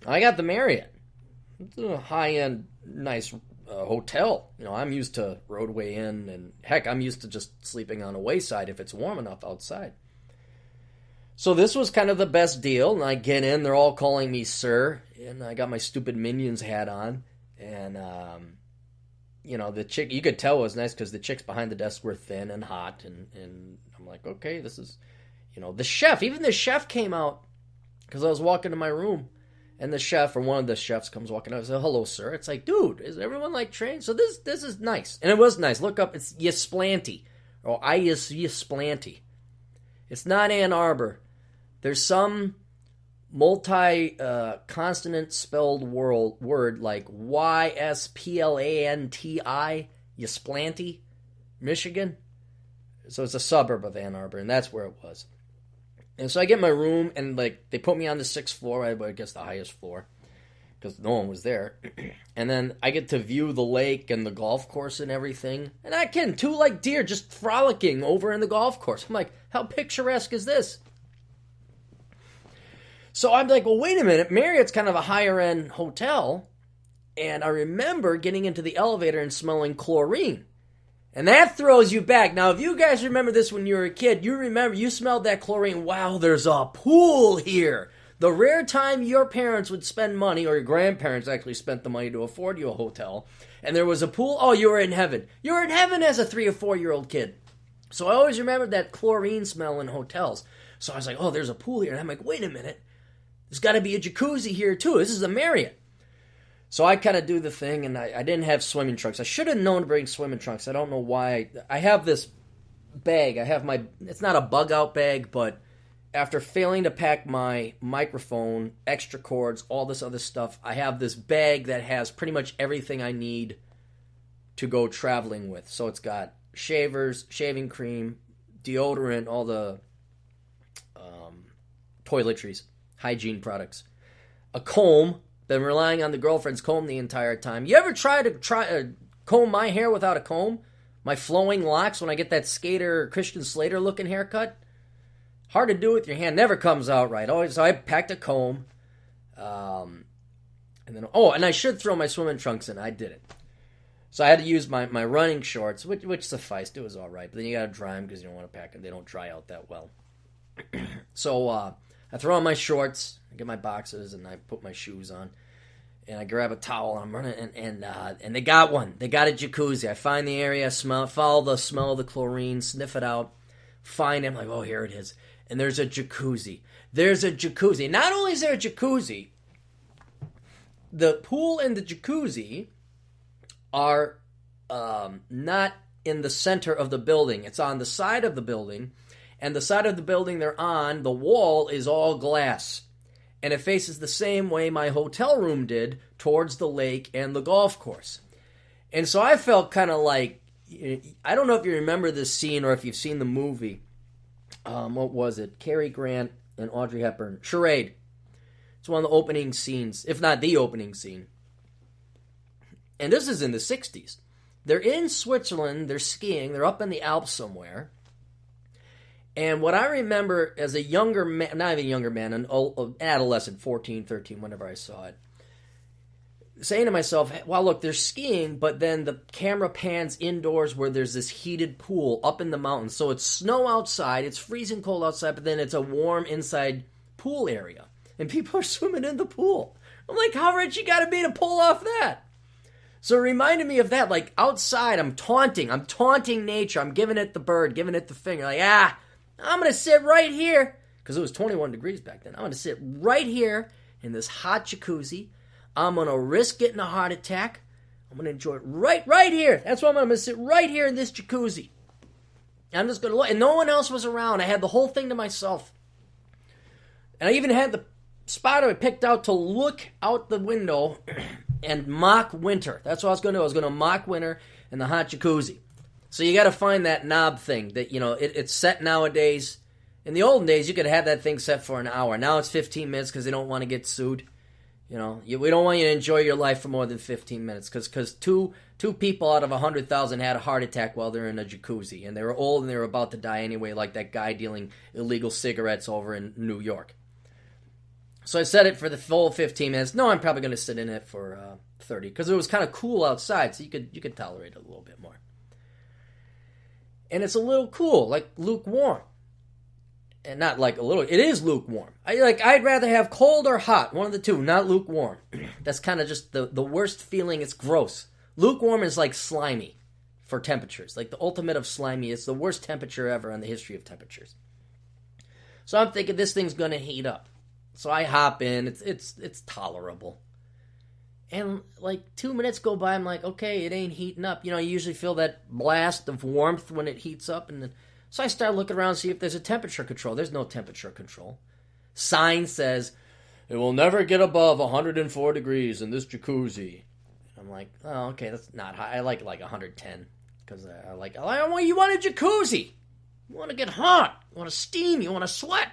I got the Marriott. It's a high-end, nice hotel. I'm used to Roadway Inn, and heck, I'm used to just sleeping on a wayside if it's warm enough outside. So this was kind of the best deal, and I get in, they're all calling me sir, and I got my stupid Minions hat on, and the chick, you could tell it was nice because the chicks behind the desk were thin and hot, and I'm like, okay, this is, the chef, even the chef came out, because I was walking to my room, and the chef, or one of the chefs comes walking out, I said, hello, sir. It's like, dude, is everyone like trained? So this is nice, and it was nice. Look up, it's Ysplanty, or Ysplanty. It's not Ann Arbor. There's some multi-consonant spelled word like Ysplanti, Ysplanty, Michigan. So it's a suburb of Ann Arbor, and that's where it was. And so I get my room, and they put me on the 6th floor, I guess the highest floor, because no one was there. And then I get to view the lake and the golf course and everything. And I can, two deer just frolicking over in the golf course. I'm like, how picturesque is this? So I'm like, well, wait a minute. Marriott's kind of a higher-end hotel. And I remember getting into the elevator and smelling chlorine. And that throws you back. Now, if you guys remember this when you were a kid, you remember you smelled that chlorine. Wow, there's a pool here. The rare time your parents would spend money, or your grandparents actually spent the money to afford you a hotel, and there was a pool, oh, you were in heaven. You were in heaven as a 3 or 4-year-old kid. So I always remembered that chlorine smell in hotels. So I was like, oh, there's a pool here. And I'm like, wait a minute. There's got to be a jacuzzi here, too. This is a Marriott. So I kind of do the thing, and I didn't have swimming trunks. I should have known to bring swimming trunks. I don't know why. I have this bag. It's not a bug-out bag, but after failing to pack my microphone, extra cords, all this other stuff, I have this bag that has pretty much everything I need to go traveling with. So it's got shavers, shaving cream, deodorant, all the toiletries, hygiene products, a comb. Been relying on the girlfriend's comb the entire time. You ever try to comb my hair without a comb? My flowing locks when I get that skater Christian Slater looking haircut? Hard to do with your hand. Never comes out right. Always. So I packed a comb. And I should throw my swimming trunks in. I didn't. So I had to use my running shorts, which sufficed. It was all right. But then you got to dry them because you don't want to pack them. They don't dry out that well. So I throw on my shorts. I get my boxes and I put my shoes on, and I grab a towel and I'm running, and they got one. They got a jacuzzi. I find the area, follow the smell of the chlorine, sniff it out, find it. I'm like, oh, here it is. And there's a jacuzzi. There's a jacuzzi. Not only is there a jacuzzi, the pool and the jacuzzi are not in the center of the building. It's on the side of the building, and the side of the building they're on, the wall is all glass. And it faces the same way my hotel room did, towards the lake and the golf course. And so I felt kind of like, I don't know if you remember this scene or if you've seen the movie. What was it? Cary Grant and Audrey Hepburn. Charade. It's one of the opening scenes, if not the opening scene. And this is in the 60s. They're in Switzerland, they're skiing, they're up in the Alps somewhere. And what I remember as a younger man, not even a younger man, an adolescent, 14, 13, whenever I saw it, saying to myself, wow, look, they're skiing, but then the camera pans indoors where there's this heated pool up in the mountains. So it's snow outside, it's freezing cold outside, but then it's a warm inside pool area. And people are swimming in the pool. I'm like, how rich you gotta be to pull off that? So it reminded me of that, like outside, I'm taunting nature, I'm giving it the bird, giving it the finger, like, I'm going to sit right here, because it was 21 degrees back then. I'm going to sit right here in this hot jacuzzi. I'm going to risk getting a heart attack. I'm going to enjoy it right here. That's why I'm going to sit right here in this jacuzzi. I'm just going to look, and no one else was around. I had the whole thing to myself. And I even had the spot I picked out to look out the window and mock winter. That's what I was going to do. I was going to mock winter in the hot jacuzzi. So you got to find that knob thing that, it's set nowadays. In the olden days, you could have that thing set for an hour. Now it's 15 minutes because they don't want to get sued. We don't want you to enjoy your life for more than 15 minutes because two people out of 100,000 had a heart attack while they're in a jacuzzi. And they were old and they were about to die anyway, like that guy dealing illegal cigarettes over in New York. So I set it for the full 15 minutes. No, I'm probably going to sit in it for 30 because it was kind of cool outside, so you could tolerate it a little bit more. And it's a little cool, like lukewarm. And not like a little, it is lukewarm. I'd rather have cold or hot, one of the two, not lukewarm. That's kind of just the worst feeling. It's gross. Lukewarm is like slimy for temperatures, like the ultimate of slimy. It's the worst temperature ever in the history of temperatures. So I'm thinking this thing's going to heat up. So I hop in, it's tolerable. And like 2 minutes go by, I'm like, okay, it ain't heating up. You usually feel that blast of warmth when it heats up. And then, so I start looking around to see if there's a temperature control. There's no temperature control. Sign says, it will never get above 104 degrees in this jacuzzi. I'm like, oh, okay, that's not high. I like 110 because you want a jacuzzi. You want to get hot. You want to steam. You want to sweat.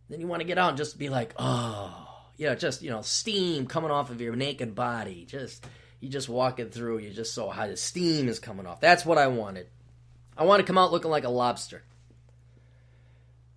Then you want to get out and just be like, oh. Steam coming off of your naked body. You just walking through, you're just so hot, the steam is coming off. That's what I wanted. I want to come out looking like a lobster.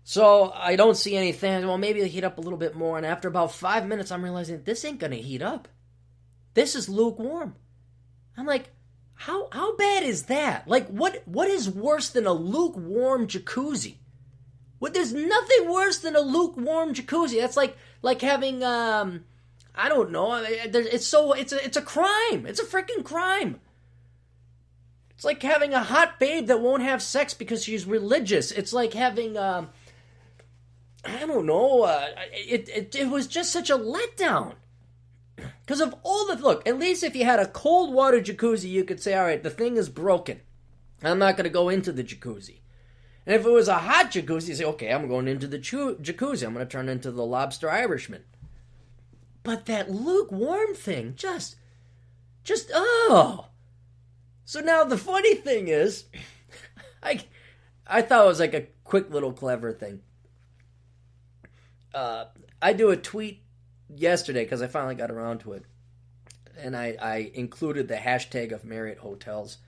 So I don't see anything. Well, maybe it'll heat up a little bit more. And after about 5 minutes, I'm realizing this ain't going to heat up. This is lukewarm. I'm like, how bad is that? Like, what is worse than a lukewarm jacuzzi? There's nothing worse than a lukewarm jacuzzi. That's like having I don't know. It's a crime. It's a freaking crime. It's like having a hot babe that won't have sex because she's religious. It's like having I don't know. It was just such a letdown. Because of all the look, at least if you had a cold water jacuzzi, you could say, all right, the thing is broken. I'm not going to go into the jacuzzi. And if it was a hot jacuzzi, you say, okay, I'm going into the jacuzzi. I'm going to turn into the lobster Irishman. But that lukewarm thing, just, oh. So now the funny thing is, I thought it was like a quick little clever thing. I do a tweet yesterday because I finally got around to it. And I included the hashtag of Marriott Hotels.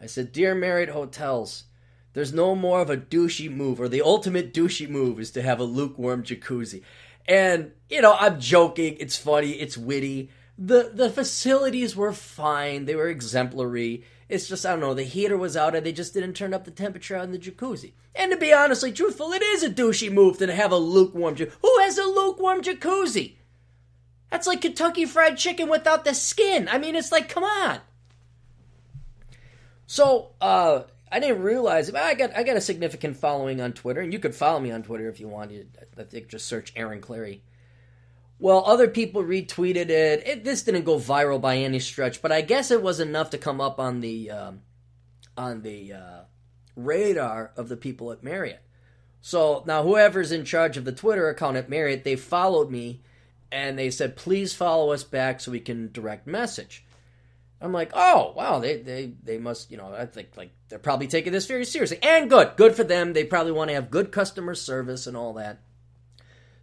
I said, Dear Marriott Hotels, there's no more of a douchey move, or the ultimate douchey move is to have a lukewarm jacuzzi. And, I'm joking. It's funny. It's witty. The facilities were fine. They were exemplary. It's just, I don't know, the heater was out and they just didn't turn up the temperature on the jacuzzi. And to be honestly truthful, it is a douchey move to have a lukewarm jacuzzi. Who has a lukewarm jacuzzi? That's like Kentucky Fried Chicken without the skin. I mean, it's like, come on. So, I didn't realize it. I got a significant following on Twitter, and you could follow me on Twitter if you want. I think just search Aaron Clary. Well, other people retweeted it. This didn't go viral by any stretch, but I guess it was enough to come up on the radar of the people at Marriott. So now whoever's in charge of the Twitter account at Marriott, they followed me, and they said, please follow us back so we can direct message. I'm like, oh, wow, they must, I think, like, they're probably taking this very seriously. And good for them. They probably want to have good customer service and all that.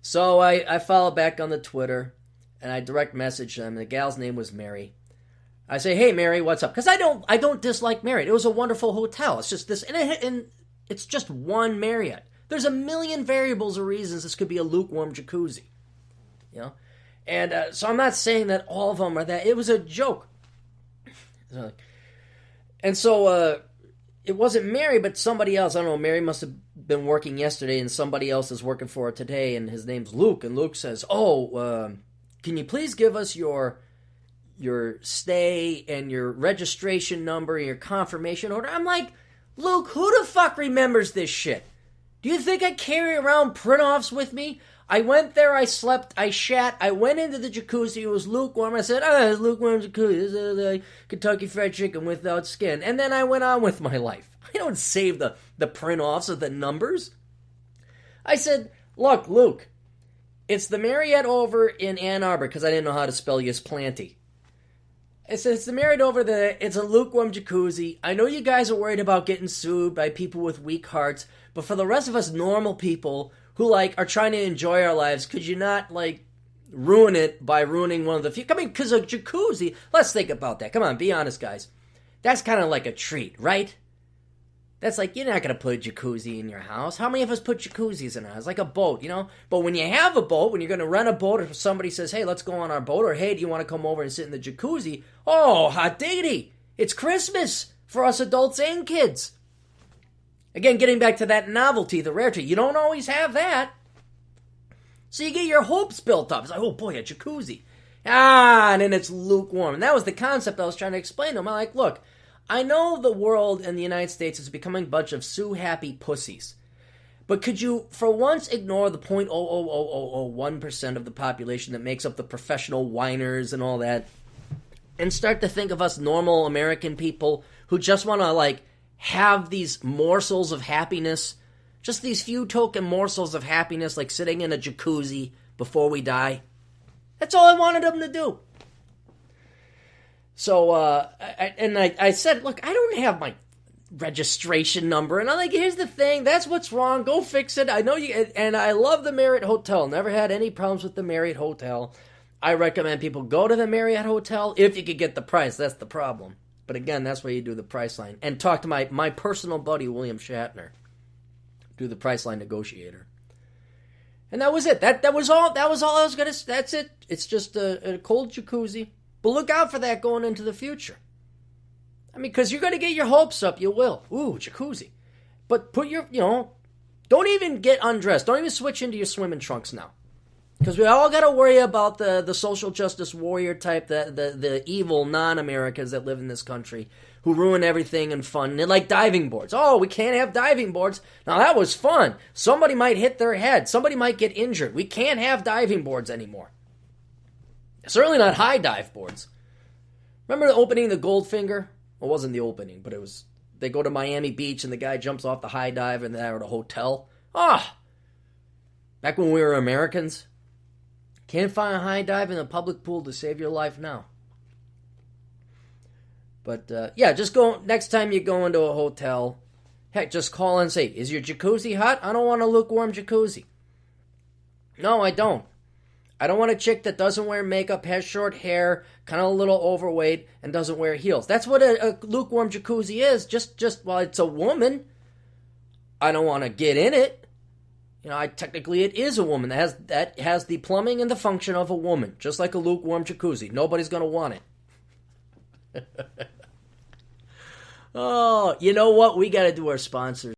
So I followed back on the Twitter, and I direct messaged them. The gal's name was Mary. I say, hey, Mary, what's up? Because I don't dislike Marriott. It was a wonderful hotel. It's just this, and it's just one Marriott. There's a million variables or reasons this could be a lukewarm jacuzzi, And so I'm not saying that all of them are that. It was a joke. And so it wasn't Mary, but somebody else. I don't know. Mary must have been working yesterday, and somebody else is working for her today, and his name's Luke. And Luke says, can you please give us your stay and your registration number and your confirmation order? I'm like, Luke, who the fuck remembers this shit? Do you think I carry around print-offs with me? I went there, I slept, I shat, I went into the jacuzzi, it was lukewarm. I said, it's lukewarm jacuzzi, this is the Kentucky Fried Chicken without skin. And then I went on with my life. I don't save the print-offs of the numbers. I said, look, Luke, it's the Marriott over in Ann Arbor, because I didn't know how to spell Yasplanty. I said, it's the Marriott over there, it's a lukewarm jacuzzi. I know you guys are worried about getting sued by people with weak hearts, but for the rest of us normal people who, are trying to enjoy our lives, could you not, ruin it by ruining one of the few? I mean, because a jacuzzi, let's think about that. Come on, be honest, guys. That's kind of like a treat, right? That's like, you're not going to put a jacuzzi in your house. How many of us put jacuzzis in our house? Like a boat, you know? But when you have a boat, when you're going to rent a boat, or somebody says, hey, let's go on our boat, or hey, do you want to come over and sit in the jacuzzi? Oh, hot diggity. It's Christmas for us adults and kids. Again, getting back to that novelty, the rarity. You don't always have that. So you get your hopes built up. It's like, oh boy, a jacuzzi. And then it's lukewarm. And that was the concept I was trying to explain to him. I'm like, look, I know the world and the United States is becoming a bunch of sue-happy pussies. But could you, for once, ignore the 0.00001% of the population that makes up the professional whiners and all that, and start to think of us normal American people who just want to, like, have these morsels of happiness, just these few token morsels of happiness, like sitting in a jacuzzi before we die? That's all I wanted them to do. So, I said, look, I don't have my registration number. And I'm like, here's the thing. That's what's wrong. Go fix it. I know you. And I love the Marriott Hotel. Never had any problems with the Marriott Hotel. I recommend people go to the Marriott Hotel if you could get the price. That's the problem. But again, that's where you do the price line. And talk to my personal buddy, William Shatner. Do the price line negotiator. And that was it. That was all I was going to. That's it. It's just a cold jacuzzi. But look out for that going into the future. I mean, because you're going to get your hopes up. You will. Ooh, jacuzzi. But put your, don't even get undressed. Don't even switch into your swimming trunks now. Because we all got to worry about the social justice warrior type, the evil non-Americans that live in this country who ruin everything and fun. They're like diving boards. Oh, we can't have diving boards. Now, that was fun. Somebody might hit their head. Somebody might get injured. We can't have diving boards anymore. Certainly not high dive boards. Remember the opening of the Goldfinger? Well, it wasn't the opening, but it was. They go to Miami Beach and the guy jumps off the high dive and they're at a hotel. Back when we were Americans. Can't find a high dive in a public pool to save your life now. But, just go, next time you go into a hotel, heck, just call and say, is your jacuzzi hot? I don't want a lukewarm jacuzzi. No, I don't. I don't want a chick that doesn't wear makeup, has short hair, kind of a little overweight, and doesn't wear heels. That's what a lukewarm jacuzzi is. Just while it's a woman, I don't want to get in it. Technically it is a woman that has the plumbing and the function of a woman, just like a lukewarm jacuzzi. Nobody's going to want it. Oh, you know what? We got to do our sponsors.